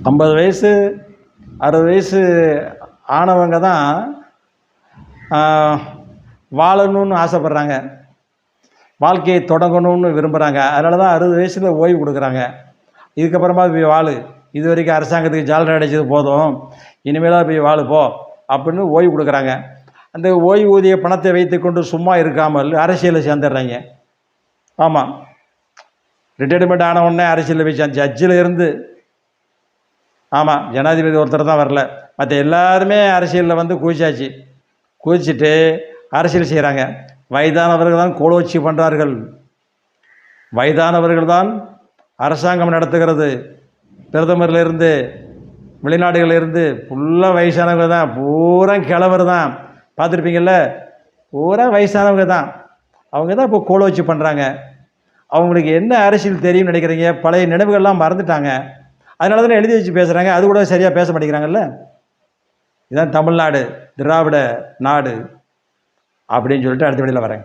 50 வயசு 60 வயசு ஆனவங்க தான் வாழணும்னு ஆசைப்பட்றாங்க, வாழ்க்கையை தொடங்கணும்னு விரும்புகிறாங்க. அதனால தான் 60 வயசில் ஓய்வு கொடுக்குறாங்க. இதுக்கப்புறமா போய் வாழு, இது வரைக்கும் அரசாங்கத்துக்கு ஜாலரை அடைச்சது போதும், இனிமேலாக போய் வாழு போ அப்படின்னு ஓய்வு கொடுக்குறாங்க. அந்த ஓய்வூதிய பணத்தை வைத்துக்கொண்டு சும்மா இருக்காமல் அரசியலில் சேர்ந்துடுறாங்க. ஆமாம், ரிட்டையர்மெண்ட் ஆன உடனே அரசியலில் போய் ஜட்ஜில் இருந்து, ஆமாம் ஜனாதிபதி ஒருத்தர் தான் வரல, மற்ற எல்லாருமே அரசியலில் வந்து குதிச்சாச்சு. குதிச்சுட்டு அரசியல் செய்கிறாங்க. வயதானவர்கள் தான் கோலோச்சி பண்ணுறார்கள், வயதானவர்கள் தான் அரசாங்கம் நடத்துகிறது. பிரதமர்லேருந்து வெளிநாடுகளிலிருந்து ஃபுல்லாக வயசானவங்க தான், பூரா கிழவர் தான். பார்த்துருப்பீங்கள்ல, பூரா வயசானவங்க தான். அவங்க தான் இப்போ கோலோச்சி பண்ணுறாங்க. அவங்களுக்கு என்ன அரசியல் தெரியும்னு நினைக்கிறீங்க? பழைய நினைவுகள்லாம் மறந்துட்டாங்க. அதனால தானே எழுதி வச்சு பேசுகிறாங்க. அது கூட சரியாக பேச மாட்டேங்கிறாங்கல்ல. இதுதான் தமிழ்நாடு, திராவிட நாடு அப்படின்னு சொல்லிட்டு அடுத்த வீடியோவில் வரேன்.